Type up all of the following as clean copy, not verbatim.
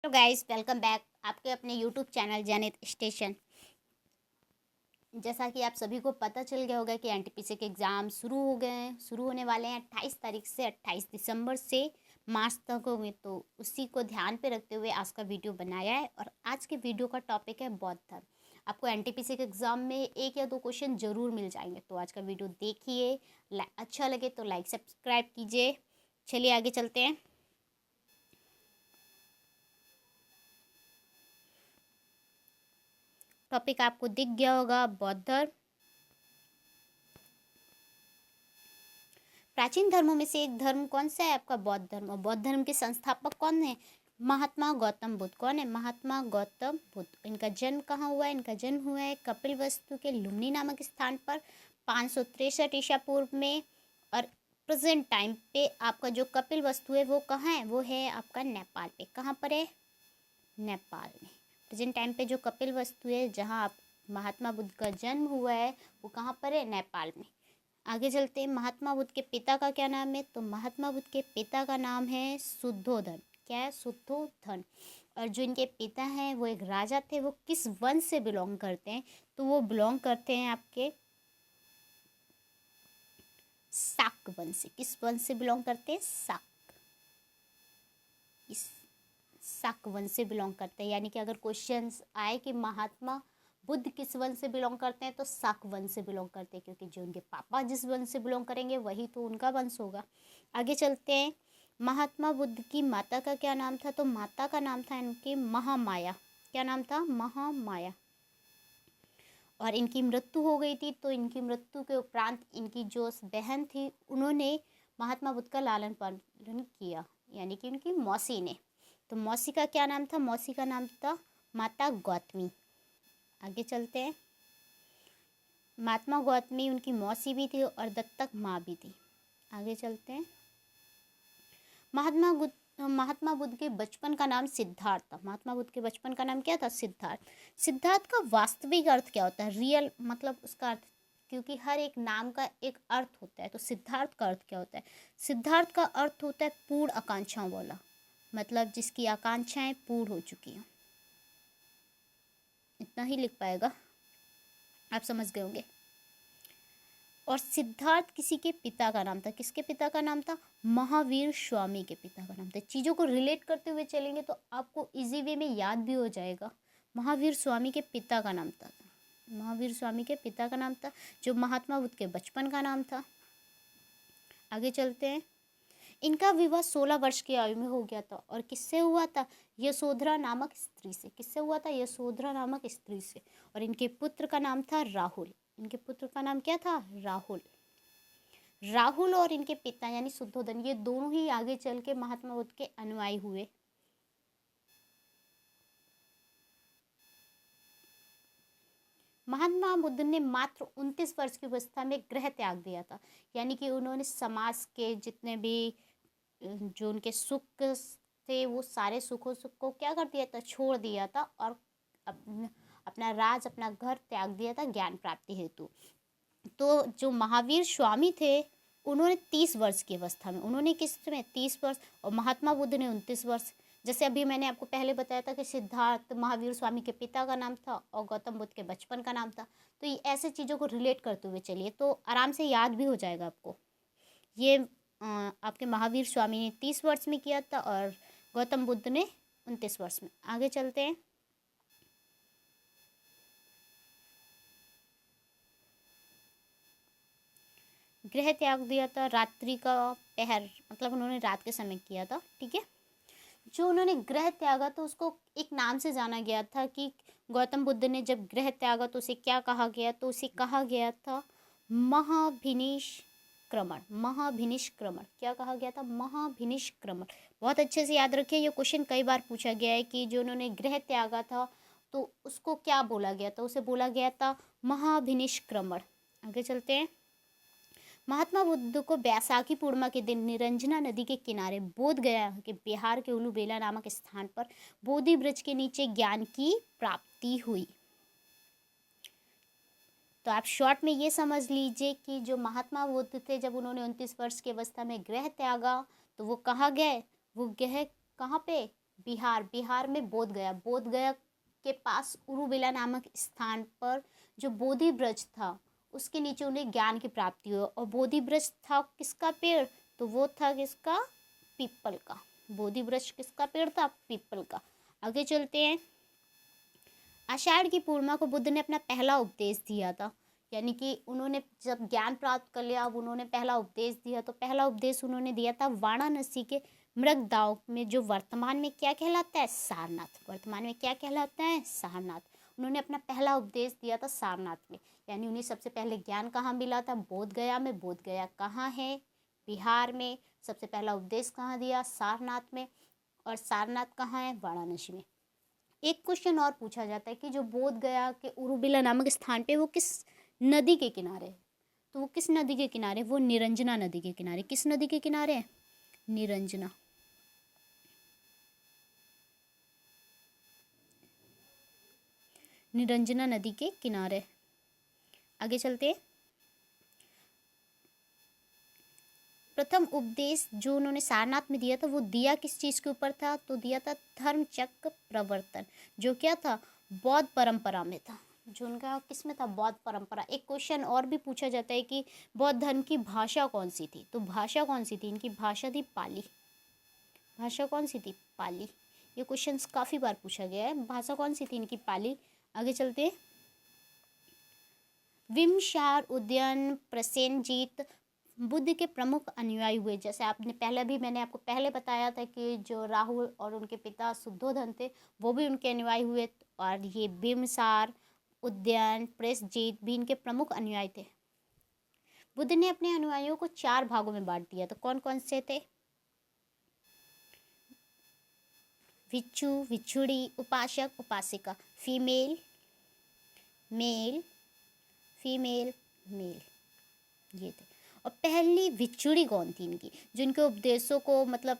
तो guys welcome back आपके अपने यूट्यूब चैनल जनित स्टेशन। जैसा कि आप सभी को पता चल गया होगा कि एनटीपीसी के एग्ज़ाम शुरू हो गए हैं, शुरू होने वाले हैं 28 तारीख से 28 दिसंबर से मार्च तक होंगे। तो उसी को ध्यान पे रखते हुए आज का वीडियो बनाया है। और आज के वीडियो का टॉपिक है बौद्ध धर्म। आपको एनटीपीसी के एग्ज़ाम में 1 या 2 क्वेश्चन ज़रूर मिल जाएंगे। तो आज का वीडियो देखिए, अच्छा लगे तो लाइक सब्सक्राइब कीजिए। चलिए आगे चलते हैं। टॉपिक आपको दिख गया होगा, बौद्ध धर्म। प्राचीन धर्मों में से एक धर्म कौन सा है आपका? बौद्ध धर्म। और बौद्ध धर्म के संस्थापक कौन है? महात्मा गौतम बुद्ध। कौन है? महात्मा गौतम बुद्ध। इनका जन्म कहाँ हुआ है? इनका जन्म हुआ है कपिलवस्तु के लुम्बिनी नामक स्थान पर 563 ईसा पूर्व में। और प्रेजेंट टाइम पे आपका जो कपिलवस्तु है वो कहाँ है? वो है आपका नेपाल पे। कहाँ पर है? नेपाल में। प्रेजेंट टाइम पे जो कपिलवस्तु है जहाँ आप महात्मा बुद्ध का जन्म हुआ है वो कहाँ पर है? नेपाल में। आगे चलते हैं। महात्मा बुद्ध के पिता का क्या नाम है? तो महात्मा बुद्ध के पिता का नाम है शुद्धोधन। क्या है? शुद्धोधन। और जो इनके पिता हैं वो एक राजा थे। वो किस वंश से बिलोंग करते हैं? तो वो बिलोंग करते हैं आपके शाक वंश से। किस वंश से बिलोंग करते हैं? शाक। इस शाक वंश से बिलोंग करते हैं। यानी कि अगर क्वेश्चंस आए कि महात्मा बुद्ध किस वंश से बिलोंग करते हैं तो शाक वंश से बिलोंग करते हैं, क्योंकि जो उनके पापा जिस वंश से बिलोंग करेंगे वही तो उनका वंश होगा। आगे चलते हैं। महात्मा बुद्ध की माता का क्या नाम था? तो माता का नाम था इनकी महामाया। क्या नाम था? महामाया। और इनकी मृत्यु हो गई थी। तो इनकी मृत्यु के उपरांत इनकी जो बहन थी उन्होंने महात्मा बुद्ध का लालन पालन किया, यानी कि उनकी मौसी ने। तो मौसी का क्या नाम था? मौसी का नाम था माता गौतमी। आगे चलते हैं। महात्मा गौतमी उनकी मौसी भी थी और दत्तक माँ भी थी। आगे चलते हैं। महात्मा बुद्ध के बचपन का नाम सिद्धार्थ था। महात्मा बुद्ध के बचपन का नाम क्या था? सिद्धार्थ। सिद्धार्थ का वास्तविक अर्थ क्या होता है? रियल मतलब उसका अर्थ, क्योंकि हर एक नाम का एक अर्थ होता है। तो सिद्धार्थ का अर्थ क्या होता है? सिद्धार्थ का अर्थ होता है पूर्ण आकांक्षाओं वाला, मतलब जिसकी आकांक्षाएं पूर्ण हो चुकी हैं। इतना ही लिख पाएगा, आप समझ गए होंगे। और सिद्धार्थ किसी के पिता का नाम था। किसके पिता का नाम था? महावीर स्वामी के पिता का नाम था। चीज़ों को रिलेट करते हुए चलेंगे तो आपको इजी वे में याद भी हो जाएगा। महावीर स्वामी के पिता का नाम था। महावीर स्वामी के पिता का नाम था, जो महात्मा बुद्ध के बचपन का नाम था। आगे चलते हैं। इनका विवाह 16 वर्ष की आयु में हो गया था। और किससे हुआ था? यशोधरा नामक स्त्री से। किससे हुआ था? यशोधरा नामक स्त्री से। और इनके पुत्र का नाम था राहुल। इनके पुत्र का नाम क्या था? राहुल। राहुल और इनके पिता यानी शुद्धोधन, ये दोनों ही आगे चल के महात्मा बुद्ध के अनुयायी हुए। महात्मा बुद्ध ने मात्र 29 वर्ष की अवस्था में गृह त्याग दिया था। यानी कि उन्होंने समाज के जितने भी जो उनके सुख थे वो सारे सुख को क्या कर दिया था? छोड़ दिया था। और अपना राज, अपना घर त्याग दिया था ज्ञान प्राप्ति हेतु। तो जो महावीर स्वामी थे उन्होंने 30 वर्ष की अवस्था में, उन्होंने किस में 30 वर्ष, और महात्मा बुद्ध ने 29 वर्ष। जैसे अभी मैंने आपको पहले बताया था कि सिद्धार्थ महावीर स्वामी के पिता का नाम था और गौतम बुद्ध के बचपन का नाम था। तो ये ऐसे चीज़ों को रिलेट करते हुए चलिए तो आराम से याद भी हो जाएगा आपको। ये आपके महावीर स्वामी ने 30 वर्ष में किया था और गौतम बुद्ध ने 29 वर्ष में। आगे चलते हैं। गृह त्याग दिया था रात्रि का पहर, मतलब उन्होंने रात के समय किया था। ठीक है। जो उन्होंने गृह त्यागा तो उसको एक नाम से जाना गया था कि गौतम बुद्ध ने जब गृह त्यागा तो उसे क्या कहा गया? तो उसे कहा गया था महाभिनिष्क्रमण। महाभिनिष्क्रमण। क्या कहा गया था? महाभिनिष्क्रमण। बहुत अच्छे से याद रखिए, ये क्वेश्चन कई बार पूछा गया है कि जो उन्होंने गृह त्यागा था तो उसको क्या बोला गया था? उसे बोला गया था महाभिनिष्क्रमण। आगे चलते हैं। महात्मा बुद्ध को बैसाखी पूर्णिमा के दिन निरंजना नदी के किनारे बोध गया के बिहार के उलूबेला नामक स्थान पर बोधि वृक्ष के नीचे ज्ञान की प्राप्ति हुई। तो आप शॉर्ट में ये समझ लीजिए कि जो महात्मा बुद्ध थे जब उन्होंने 29 वर्ष की अवस्था में गृह त्यागा तो वो कहाँ गए? वो गए कहाँ पे? बिहार, बिहार में बोध गया, बोध गया के पास उरुविला नामक स्थान पर जो बोधि वृक्ष था उसके नीचे उन्हें ज्ञान की प्राप्ति हुई। और बोधि वृक्ष था किसका पेड़, तो वो था किसका, पीपल का। बोधि वृक्ष किसका पेड़ था, पीपल का। आगे चलते हैं। आषाढ़ की पूर्णिमा को बुद्ध ने अपना पहला उपदेश दिया था, यानी कि उन्होंने जब ज्ञान प्राप्त कर लिया, अब उन्होंने पहला उपदेश दिया। तो पहला उपदेश उन्होंने दिया था वाराणसी के मृगदाव में, जो वर्तमान में क्या कहलाता है, सारनाथ। वर्तमान में क्या कहलाता है, सारनाथ। उन्होंने अपना पहला उपदेश दिया था सारनाथ में, यानी उन्हें सबसे पहले ज्ञान कहाँ मिला था, बोध गया में। बोध गया कहाँ है, बिहार में। सबसे पहला उपदेश कहाँ दिया, सारनाथ में। और सारनाथ कहाँ है, वाराणसी में। एक क्वेश्चन और पूछा जाता है कि जो बोध गया के उरुविला नामक स्थान पे वो किस नदी के किनारे है, तो वो किस नदी के किनारे, वो निरंजना नदी के किनारे। किस नदी के किनारे है, निरंजना। निरंजना नदी के किनारे। आगे चलते हैं। प्रथम उपदेश जो उन्होंने सारनाथ में दिया था वो दिया किस चीज़ के ऊपर था, तो दिया था धर्म चक्र प्रवर्तन, जो क्या था, बौद्ध परंपरा में था। जो उनका किस में था, बौद्ध परंपरा। एक क्वेश्चन और भी पूछा जाता है कि बौद्ध धर्म की भाषा कौन सी थी, तो भाषा कौन सी थी, इनकी भाषा थी पाली। भाषा कौन सी थी, पाली। ये क्वेश्चन काफ़ी बार पूछा गया है, भाषा कौन सी थी इनकी, पाली। आगे चलते। विमशार उदयन प्रसेनजीत बुद्ध के प्रमुख अनुयायी हुए। जैसे आपने पहले भी, मैंने आपको पहले बताया था कि जो राहुल और उनके पिता शुद्धोधन थे वो भी उनके अनुयायी हुए। और ये बिमसार उदयन प्रसेनजीत भी इनके प्रमुख अनुयायी थे। बुद्ध ने अपने अनुयायियों को 4 भागों में बांट दिया। तो कौन कौन से थे, भिक्षु, भिक्षुणी, उपासक, उपासिका, फीमेल, मेल, फीमेल, मेल, ये थे। और पहली भिक्षुणी कौन थी इनकी, जिनके उपदेशों को मतलब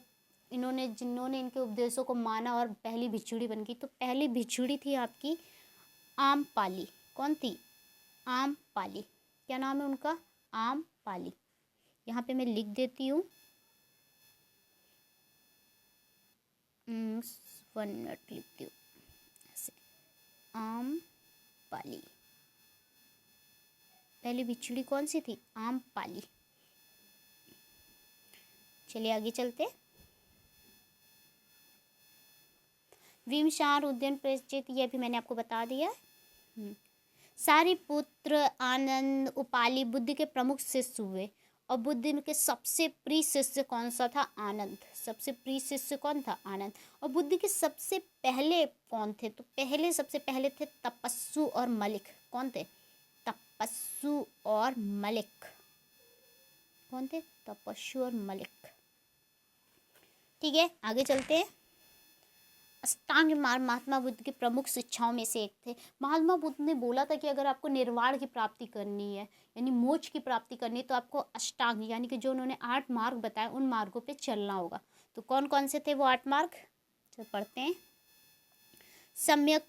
जिन्होंने इनके उपदेशों को माना और पहली भिक्षुणी बन गई। तो पहली भिक्षुणी थी आपकी आमपाली। कौन थी, आमपाली। क्या नाम है उनका, आमपाली। यहाँ पे मैं लिख देती हूँ, 1 मिनट लिखती हूँ ऐसे, आमपाली। पहली भिक्षुणी कौन सी थी, आमपाली। चलिए आगे चलते। विमशार उद्यन प्रसेनजीत, ये भी मैंने आपको बता दिया। सारिपुत्र, आनंद, उपाली बुद्ध के प्रमुख शिष्य हुए। और बुद्ध के सबसे प्रिय शिष्य कौन सा था, आनंद। सबसे प्रिय शिष्य कौन था, आनंद। और बुद्ध के सबसे पहले कौन थे, तो सबसे पहले थे तपस्सु और मलिक। कौन थे, तपस्सु और मलिक। कौन थे, तपस्सु और मलिक। ठीक है, आगे चलते हैं। अष्टांग मार्ग महात्मा बुद्ध की प्रमुख शिक्षाओं में से एक थे। महात्मा बुद्ध ने बोला था कि अगर आपको निर्वाण की प्राप्ति करनी है, यानी मोक्ष की प्राप्ति करनी है, तो आपको अष्टांग यानी कि जो उन्होंने 8 मार्ग बताए उन मार्गों पे चलना होगा। तो कौन कौन से थे वो 8 मार्ग, चल पढ़ते हैं। सम्यक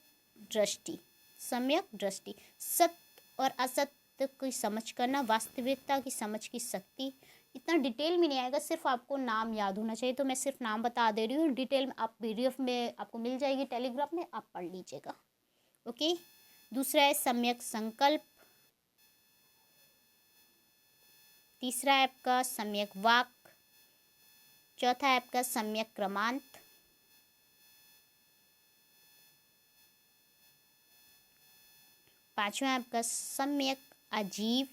दृष्टि, सम्यक दृष्टि, सत्य और असत्य की समझ करना, वास्तविकता की समझ की शक्ति। इतना डिटेल में नहीं आएगा, सिर्फ आपको नाम याद होना चाहिए, तो मैं सिर्फ नाम बता दे रही हूँ। डिटेल में आप PDF में आपको मिल जाएगी, टेलीग्राम में, आप पढ़ लीजिएगा। ओके। दूसरा है सम्यक संकल्प। तीसरा है आपका सम्यक वाक। चौथा है आपका सम्यक क्रमांत। पांचवा है आपका सम्यक आजीव।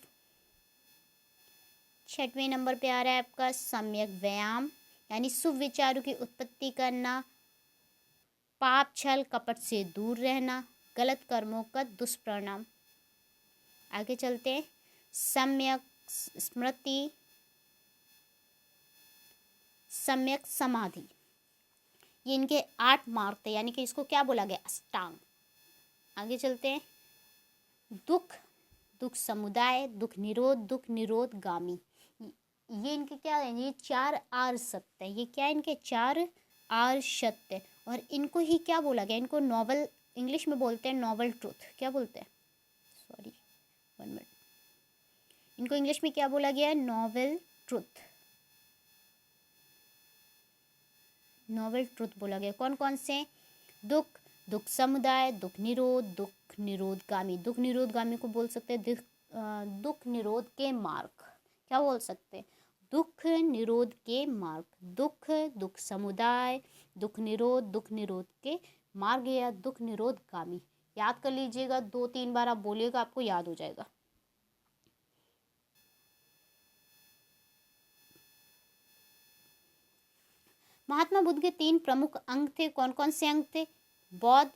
6वें नंबर पे आ रहा है आपका सम्यक व्यायाम, यानी शुभ विचारों की उत्पत्ति करना, पाप छल कपट से दूर रहना, गलत कर्मों का दुष्परिणाम। आगे चलते हैं। सम्यक स्मृति, सम्यक समाधि। ये इनके 8 मार्ग थे, यानी कि इसको क्या बोला गया, अष्टांग। आगे चलते हैं। दुख, दुख समुदाय, दुख निरोध गामी। ये इनके क्या है, ये 4 आर्य सत्य है। ये क्या है, इनके 4 आर्य सत्य। और इनको ही क्या बोला गया, इनको नोबल, इंग्लिश में बोलते हैं नोबल ट्रूथ। क्या बोलते हैं, सॉरी 1 मिनट, इनको इंग्लिश में क्या बोला गया है, नोबल ट्रूथ। नोवेल ट्रुथ बोला गया। कौन कौन से? दुख, दुख समुदाय, दुख निरोध, दुख निरोधगामी। दुख निरोधगामी को बोल सकते हैं दुख निरोध के मार्ग। क्या बोल सकते हैं? दुख निरोध के मार्ग। दुख, दुख समुदाय, दुख निरोध के मार्ग या दुख निरोधगामी। याद कर लीजिएगा, 2-3 बार आप बोलिएगा, आपको याद हो जाएगा। महात्मा बुद्ध के 3 प्रमुख अंग थे। कौन कौन से अंग थे? बौद्ध,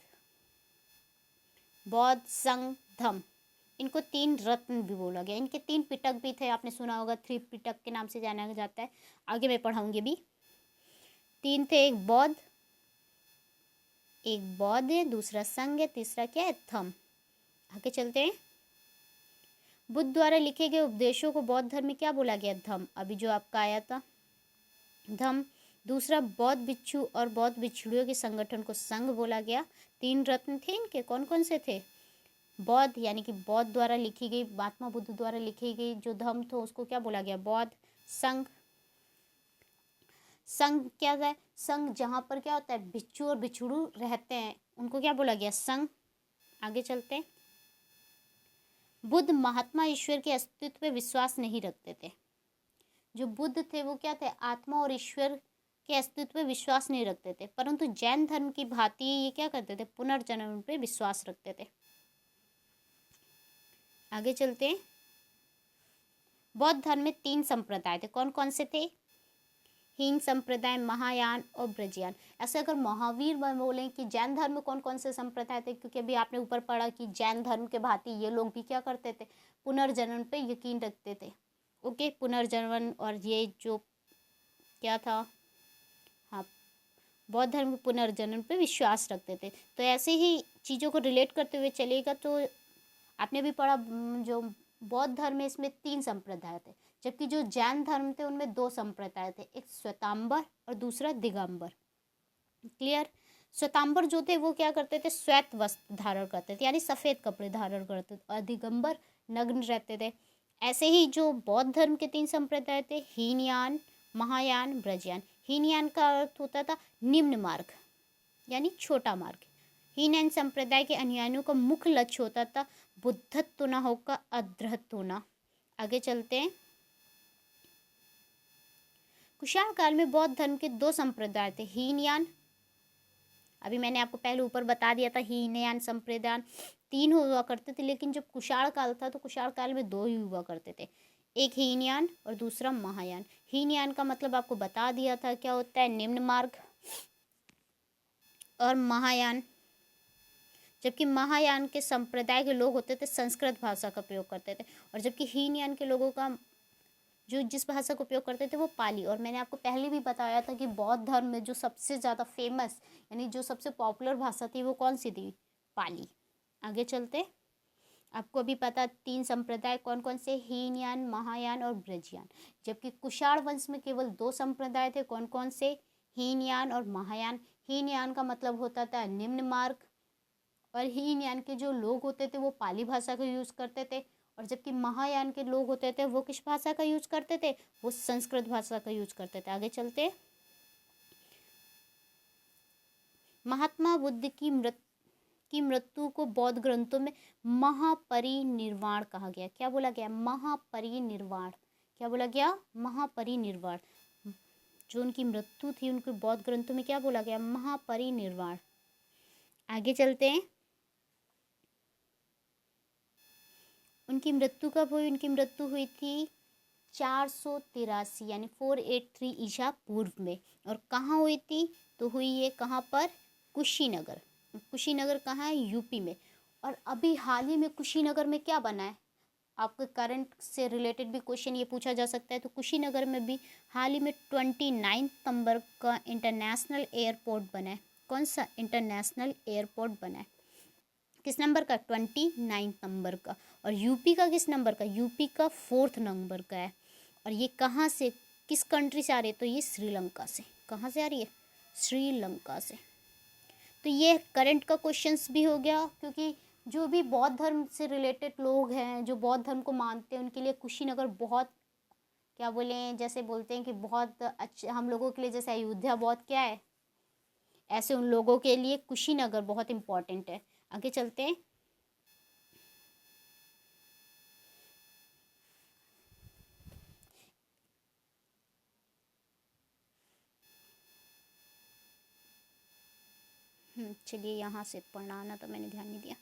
संघ, धम्म। इनको 3 रत्न भी बोला गया। इनके 3 पिटक भी थे, आपने सुना होगा, 3 पिटक के नाम से जाना जाता है। आगे मैं पढ़ाऊंगी भी। 3 थे, एक बौद्ध है, दूसरा संघ है, तीसरा क्या है? धम्म। आगे चलते हैं। बुद्ध द्वारा लिखे गए उपदेशों को बौद्ध धर्म में क्या बोला गया? धम्म। अभी जो आपका आया था, धम्म। दूसरा, बौद्ध भिक्षु और बौद्ध भिक्षुणियों के संगठन को संघ बोला गया। 3 रत्न थे इनके। कौन कौन से थे? बौद्ध, यानी कि बौद्ध द्वारा लिखी गई, महात्मा बुद्ध द्वारा लिखी गई जो धम्म था उसको क्या बोला गया? बौद्ध। संघ, संघ क्या है? संघ जहाँ पर क्या होता है? भिक्षु और भिक्षुणु रहते हैं, उनको क्या बोला गया? संघ। आगे चलते हैं। बुद्ध महात्मा ईश्वर के अस्तित्व पे विश्वास नहीं रखते थे। जो बुद्ध थे वो क्या थे? आत्मा और ईश्वर के अस्तित्व पे विश्वास नहीं रखते थे, परंतु जैन धर्म की भांति ये क्या करते थे? पुनर्जन्म पे विश्वास रखते थे। आगे चलते हैं। बौद्ध धर्म में 3 संप्रदाय थे। कौन कौन से थे? हीन संप्रदाय, महायान और ब्रजयान। ऐसे अगर महावीर बोलें कि जैन धर्म में कौन कौन से संप्रदाय थे, क्योंकि अभी आपने ऊपर पढ़ा कि जैन धर्म के भांति ये लोग भी क्या करते थे? पुनर्जन्म पे यकीन रखते थे। ओके, पुनर्जन्म और ये जो क्या था, हाँ, बौद्ध धर्म के पुनर्जन्म पे विश्वास रखते थे। तो ऐसे ही चीज़ों को रिलेट करते हुए चलेगा तो आपने भी पढ़ा, जो बौद्ध धर्म में इसमें 3 संप्रदाय थे, जबकि जो जैन धर्म थे उनमें 2 संप्रदाय थे, एक श्वेतांबर और दूसरा दिगंबर। क्लियर? श्वेतांबर जो थे वो क्या करते थे? श्वेत वस्त्र धारण करते थे, यानी सफ़ेद कपड़े धारण करते थे, और दिगंबर नग्न रहते थे। ऐसे ही जो बौद्ध धर्म के 3 संप्रदाय थे, हीनयान, महायान, ब्रजयान। हीनयान का अर्थ होता था निम्न मार्ग, यानी छोटा मार्ग। हीनयान संप्रदाय के अनुयायियों का मुख्य लक्ष्य होता था बुद्धत्व न होकर अद्रहत्व होना। आगे चलते हैं। कुषाण काल में बौद्ध धर्म के 2 संप्रदाय थे, हीनयान, अभी मैंने आपको पहले ऊपर बता दिया था, हीनयान संप्रदाय 3 हुआ करते थे, लेकिन जब कुषाण काल था तो कुषाण काल में 2 ही हुआ करते थे, एक हीनयान और दूसरा महायान। हीनयान का मतलब आपको बता दिया था क्या होता है? निम्न मार्ग। और महायान, जबकि महायान के संप्रदाय के लोग होते थे संस्कृत भाषा का प्रयोग करते थे, और जबकि हीनयान के लोगों का जो जिस भाषा का उपयोग करते थे वो पाली। और मैंने आपको पहले भी बताया था कि बौद्ध धर्म में जो सबसे ज़्यादा फेमस, यानी जो सबसे पॉपुलर भाषा थी वो कौन सी थी? पाली। आगे चलते। आपको अभी पता 3 संप्रदाय कौन कौन से? हीनयान, महायान और ब्रजयान। जबकि कुषाण वंश में केवल 2 संप्रदाय थे। कौन कौन से? हीनयान और महायान। हीनयान का मतलब होता था निम्न मार्ग, और हीनयान के जो लोग होते थे वो पाली भाषा का यूज़ करते थे, और जबकि महायान के लोग होते थे वो किस भाषा का यूज़ करते थे? वो संस्कृत भाषा का यूज़ करते थे। आगे चलते। महात्मा बुद्ध की मृत्यु को बौद्ध ग्रंथों में महापरिनिर्वाण कहा गया। क्या बोला गया? महापरिनिर्वाण। क्या बोला गया? महापरिनिर्वाण। जो उनकी मृत्यु थी उनके बौद्ध ग्रंथों में क्या बोला गया? महापरिनिर्वाण। आगे चलते हैं। उनकी मृत्यु कब हुई? उनकी मृत्यु हुई थी 483 यानी 483 ईसा पूर्व में। और कहाँ हुई थी? तो हुई ये कहाँ पर? कुशीनगर। कुशीनगर कहाँ है? यूपी में। और अभी हाल ही में कुशीनगर में क्या बना है? आपके करंट से रिलेटेड भी क्वेश्चन ये पूछा जा सकता है। तो कुशीनगर में भी हाल ही में 29 नवंबर का इंटरनेशनल एयरपोर्ट बना है। कौन सा इंटरनेशनल एयरपोर्ट बना है? किस नंबर का? 29 नवंबर का। और यूपी का किस नंबर का? यूपी का 4 नवंबर का है। और ये कहाँ से, किस कंट्री से आ रही है? तो ये श्रीलंका से। कहाँ से आ रही है? श्रीलंका से। तो ये करंट का क्वेश्चंस भी हो गया, क्योंकि जो भी बौद्ध धर्म से रिलेटेड लोग हैं, जो बौद्ध धर्म को मानते हैं, उनके लिए कुशीनगर बहुत, क्या बोलें, जैसे बोलते हैं कि बहुत अच्छा, हम लोगों के लिए जैसे अयोध्या बहुत क्या है? ऐसे उन लोगों के लिए कुशीनगर बहुत इम्पोर्टेंट है। आगे चलते हैं। चलिए, यहाँ से पढ़ना आना तो मैंने ध्यान नहीं दिया।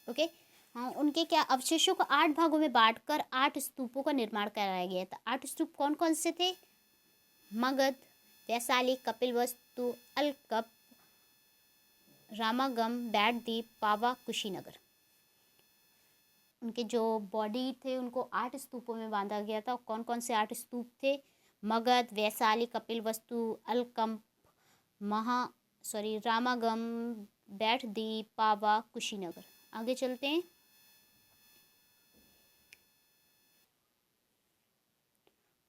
ओके। हाँ, उनके क्या अवशेषों को 8 भागों में बांटकर 8 स्तूपों का निर्माण कराया गया था। 8 स्तूप कौन कौन से थे? मगध, वैशाली, कपिलवस्तु, अलकप, रामागम, बैठदीप, पावा, कुशीनगर। उनके जो बॉडी थे उनको 8 स्तूपों में बांधा गया था। कौन कौन से 8 स्तूप थे? मगध, वैशाली, कपिलवस्तु, अलकंप, रामागम, बैठदीप, पावा, कुशीनगर। आगे चलते हैं।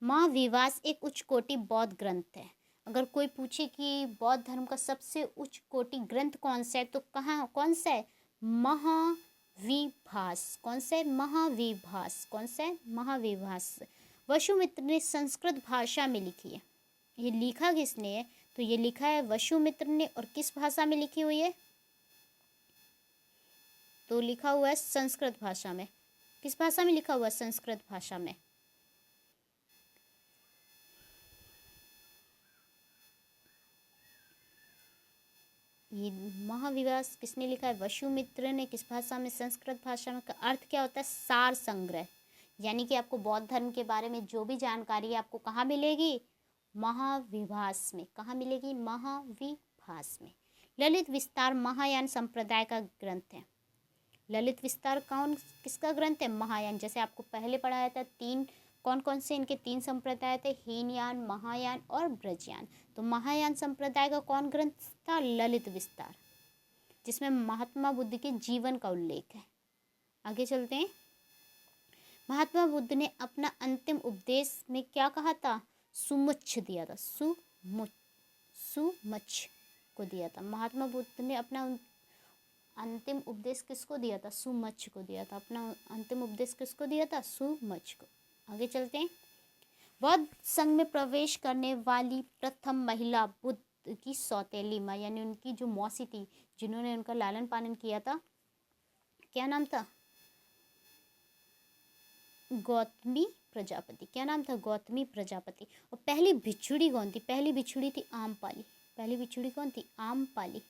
महाविवास एक उच्च कोटि बौद्ध ग्रंथ है। अगर कोई पूछे कि बौद्ध धर्म का सबसे उच्च कोटि ग्रंथ कौन सा है, तो कौन सा है? महाविभास। कौन सा है? महाविभास। कौन सा है? महाविभास। वसुमित्र ने संस्कृत भाषा में लिखी है। ये लिखा किसने है? तो ये लिखा है वसुमित्र ने। और किस भाषा में लिखी हुई है? तो लिखा हुआ है संस्कृत भाषा में। किस भाषा में लिखा हुआ है? संस्कृत भाषा में। ये महाविवास किसने लिखा है? वसुमित्र ने। किस भाषा में? संस्कृत भाषा में। का अर्थ क्या होता है? सार संग्रह। यानी कि आपको बौद्ध धर्म के बारे में जो भी जानकारी है आपको कहाँ मिलेगी? महाविभास में। कहाँ मिलेगी? महाविभास में। ललित विस्तार महायान संप्रदाय का ग्रंथ है। ललित विस्तार किसका ग्रंथ है? महायान। जैसे आपको पहले पढ़ाया था, कौन कौन से इनके 3 संप्रदाय थे? हीनयान, महायान और ब्रजयान। तो महायान संप्रदाय का कौन ग्रंथ था? ललित विस्तार, जिसमें महात्मा बुद्ध के जीवन का उल्लेख है। आगे चलते हैं। महात्मा बुद्ध ने अपना अंतिम उपदेश में क्या कहा था? सुमुच्छ दिया था। सुमुच्छ को दिया था। महात्मा बुद्ध ने अपना अंतिम उपदेश किसको दिया था? सुमुच्छ को दिया था। अपना अंतिम उपदेश किसको दिया था? सुमुच्छ को। आगे चलते हैं। बौद्ध संघ में प्रवेश करने वाली प्रथम महिला बुद्ध की सौतेली माँ, यानी उनकी जो मौसी थी जिन्होंने उनका लालन पालन किया था, क्या नाम था? गौतमी प्रजापति। क्या नाम था? गौतमी प्रजापति। और पहली भिक्षुड़ी कौन थी? पहली भिक्षुड़ी थी आमपाली। पहली भिक्षुड़ी कौन थी? आमपाली।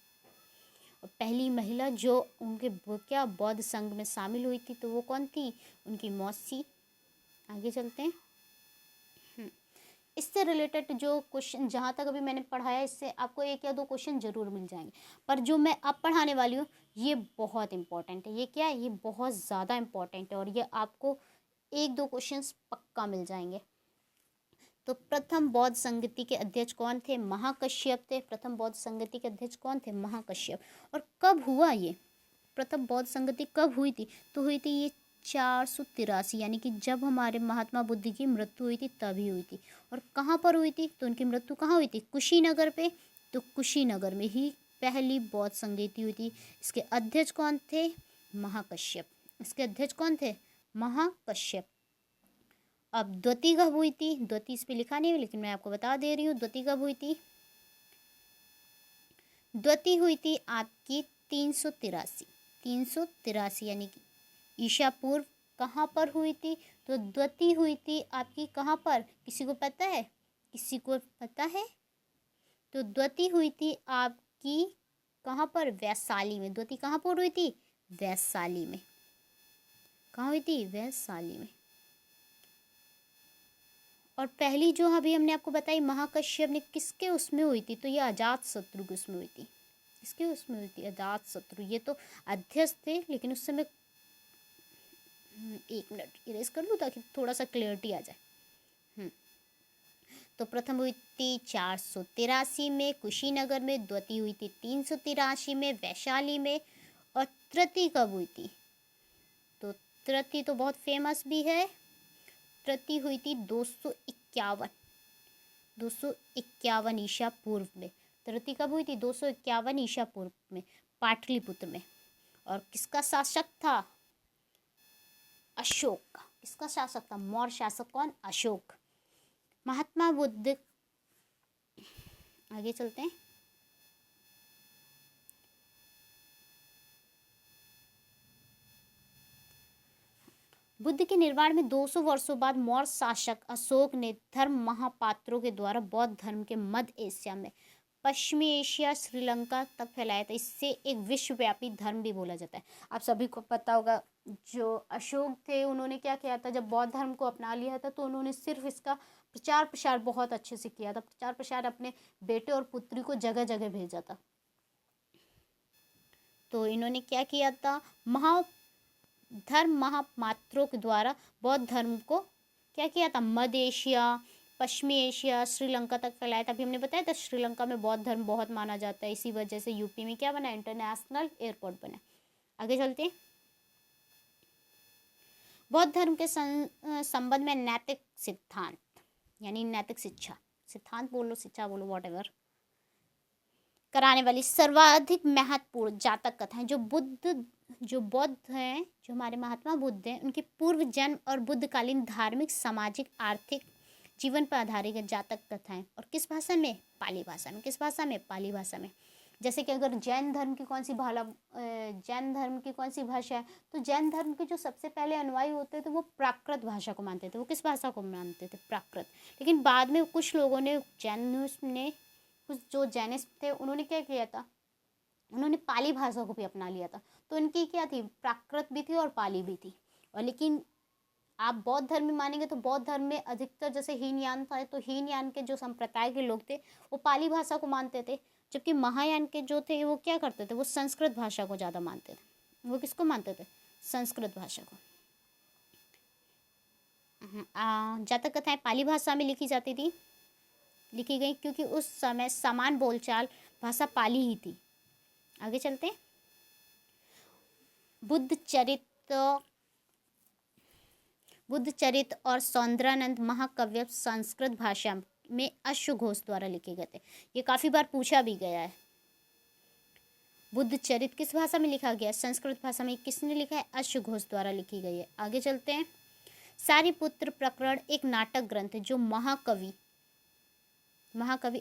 और पहली महिला जो उनके क्या बौद्ध संघ में शामिल हुई थी, तो वो कौन थी? उनकी मौसी। आगे चलते हैं। इससे रिलेटेड जो क्वेश्चन जहाँ तक अभी मैंने पढ़ाया, इससे आपको 1 या 2 क्वेश्चन ज़रूर मिल जाएंगे। पर जो मैं अब पढ़ाने वाली हूँ ये बहुत इंपॉर्टेंट है। ये क्या है? ये बहुत ज़्यादा इंपॉर्टेंट है और ये आपको 1-2 क्वेश्चंस पक्का मिल जाएंगे। तो प्रथम बौद्ध संगति के अध्यक्ष कौन थे? महाकश्यप थे। प्रथम बौद्ध संगति के अध्यक्ष कौन थे? महाकश्यप। और कब हुआ ये प्रथम बौद्ध संगति? कब हुई थी? तो हुई थी ये 483, यानी कि जब हमारे महात्मा बुद्ध की मृत्यु हुई थी तभी हुई थी। और कहाँ पर हुई थी? तो उनकी मृत्यु कहाँ हुई थी? कुशीनगर पे। तो कुशीनगर में ही पहली बौद्ध संगति हुई थी। इसके अध्यक्ष कौन थे? महाकश्यप। इसके अध्यक्ष कौन थे? महाकश्यप। अब द्वितीय कब हुई थी? द्वितीय इस पर लिखा नहीं है लेकिन मैं आपको बता दे रही हूँ। द्वितीय कब हुई थी? द्वितीय हुई थी आपकी 383 यानी कि ईसा पूर्व। कहाँ पर हुई थी? तो द्वितीय हुई थी आपकी कहाँ पर? किसी को पता है? किसी को पता है? तो द्वितीय हुई थी आपकी कहाँ पर? वैशाली में। द्वितीय कहाँ पर हुई थी? वैशाली में। कहाँ हुई थी? वैशाली में। और पहली जो अभी हमने आपको बताई महाकश्यप ने, किसके उसमें हुई थी? तो ये अजातशत्रु के उसमें हुई थी। किसके उसमें हुई थी? अजातशत्रु। ये तो अध्यक्ष थे लेकिन उस समय 1 मिनट इरेज कर लूँ ताकि थोड़ा सा क्लियरिटी आ जाए। तो प्रथम हुई थी 483 में कुशीनगर में। द्वितीय हुई थी 383 में वैशाली में। और तृतीय कब हुई थी? तो तृतीय तो बहुत फेमस भी है। तृतीय हुई थी 251 ईसा पूर्व में। तृतीय कब हुई थी? 251 ईसा पूर्व में, पाटलिपुत्र में। और किसका शासक था? अशोक का। किसका शासक था? मौर्य शासक। कौन? अशोक। महात्मा बुद्ध। आगे चलते हैं। बुद्ध के निर्वाण में 200 वर्षों बाद मौर्य शासक अशोक ने धर्म महापात्रों के द्वारा बौद्ध धर्म के मध्य एशिया में पश्चिमी एशिया श्रीलंका तक फैलाया था। इससे एक विश्वव्यापी धर्म भी बोला जाता है। आप सभी को पता होगा जो अशोक थे उन्होंने क्या किया था, जब बौद्ध धर्म को अपना लिया था तो उन्होंने सिर्फ इसका प्रचार प्रसार बहुत अच्छे से किया था। प्रचार प्रसार अपने बेटे और पुत्री को जगह जगह भेजा था। तो इन्होंने क्या किया था, धर्म महापात्रों के द्वारा बौद्ध धर्म को क्या किया था, मध्य एशिया पश्चिमी एशिया श्रीलंका तक फैलाया था। अभी हमने बताया था श्रीलंका में बौद्ध धर्म बहुत माना जाता है, इसी वजह से यूपी में क्या बना, इंटरनेशनल एयरपोर्ट बना। आगे चलते हैं। बौद्ध धर्म के संबंध में नैतिक सिद्धांत यानी नैतिक शिक्षा, सिद्धांत बोलो शिक्षा बोलो व्हाटएवर, कराने वाली सर्वाधिक महत्वपूर्ण जातक कथाएं जो बौद्ध हैं, जो हमारे महात्मा बुद्ध हैं, उनके पूर्व जन्म और बुद्धकालीन धार्मिक सामाजिक आर्थिक जीवन पर आधारित जातक कथाएं। और किस भाषा में, पाली भाषा में। किस भाषा में, पाली भाषा में। जैसे कि अगर जैन धर्म की कौन सी भाषा है, तो जैन धर्म के जो सबसे पहले अनुयायी होते थे वो प्राकृत भाषा को मानते थे। वो किस भाषा को मानते थे, प्राकृत। लेकिन बाद में कुछ लोगों ने कुछ जो जैनिस्ट थे उन्होंने क्या किया था, उन्होंने पाली भाषा को भी अपना लिया था। तो इनकी क्या थी, प्राकृत भी थी और पाली भी थी। और लेकिन आप बौद्ध धर्म में मानेंगे तो बौद्ध धर्म में अधिकतर जैसे हीनयान था, तो हीनयान के जो संप्रदाय के लोग थे वो पाली भाषा को मानते थे, जबकि महायान के जो थे वो क्या करते थे, वो संस्कृत भाषा को ज़्यादा मानते थे। वो किसको मानते थे, संस्कृत भाषा को। जातक कथाएं पाली भाषा में लिखी गई क्योंकि उस समय समान बोलचाल भाषा पाली ही थी। आगे चलते हैं। बुद्ध चरित और सौंदर्यानंद महाकाव्य संस्कृत भाषा में अश्वघोष द्वारा लिखे गए थे। ये काफ़ी बार पूछा भी गया है। बुद्ध चरित किस भाषा में लिखा गया, संस्कृत भाषा में। किसने लिखा है, अश्वघोष द्वारा लिखी गई है। आगे चलते हैं। सारिपुत्र प्रकरण एक नाटक ग्रंथ है जो महाकवि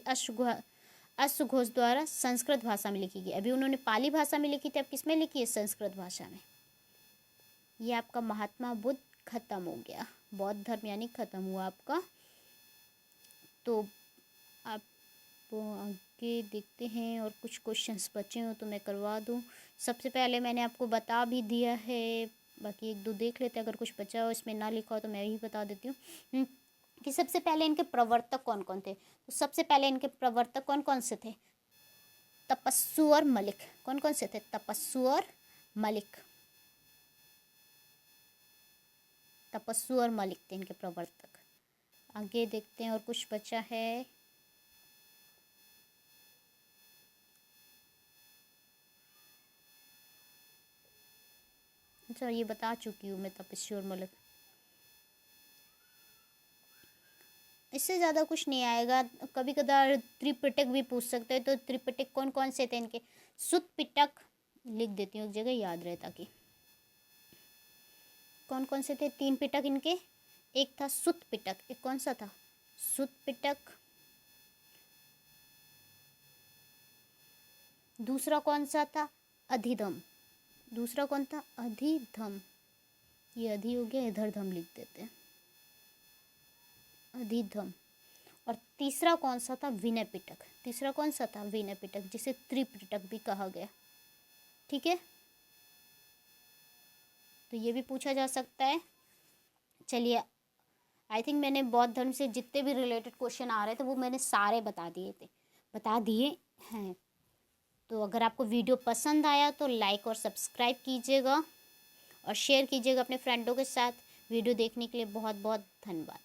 अश्वघोष द्वारा संस्कृत भाषा में लिखी गई। अभी उन्होंने पाली भाषा में लिखी थी, अब किस में लिखी है, संस्कृत भाषा में। ये आपका महात्मा बुद्ध खत्म हो गया, बौद्ध धर्म यानी खत्म हुआ आपका। तो आप आगे देखते हैं और कुछ क्वेश्चंस बचे हो तो मैं करवा दूं। सबसे पहले मैंने आपको बता भी दिया है, बाकी एक दो देख लेते हैं, अगर कुछ बचा हो इसमें ना लिखा हो तो मैं ही बता देती हूँ कि सबसे पहले इनके प्रवर्तक कौन कौन थे। तो सबसे पहले इनके प्रवर्तक कौन कौन से थे, तपस्सु और मलिक। कौन कौन से थे, तपस्सु और मलिक। तपस्सु और मलिक थे इनके प्रवर्तक। आगे देखते हैं और कुछ बचा है। अच्छा ये बता चुकी हूँ मैं, तपस्सु और मलिक। इससे ज़्यादा कुछ नहीं आएगा। कभी कदार त्रिपिटक भी पूछ सकते हैं, तो त्रिपिटक कौन कौन से थे इनके, सुत्त पिटक लिख देती हूँ, एक जगह याद रहे ताकि। कौन कौन से थे, 3 पिटक इनके। एक था सुत्त पिटक, एक कौन सा था, सुत्त पिटक। दूसरा कौन सा था, अधिधम। दूसरा कौन था, अधिधम। ये अधि हो गया, इधर धम लिख देते हैं, अधिधम। और तीसरा कौन सा था, विनय पिटक। तीसरा कौन सा था, विनय पिटक, जिसे त्रिपिटक भी कहा गया। ठीक है, तो ये भी पूछा जा सकता है। चलिए, आई थिंक मैंने बौद्ध धर्म से जितने भी रिलेटेड क्वेश्चन आ रहे थे वो मैंने सारे बता दिए हैं। तो अगर आपको वीडियो पसंद आया तो लाइक और सब्सक्राइब कीजिएगा और शेयर कीजिएगा अपने फ्रेंडों के साथ। वीडियो देखने के लिए बहुत बहुत धन्यवाद।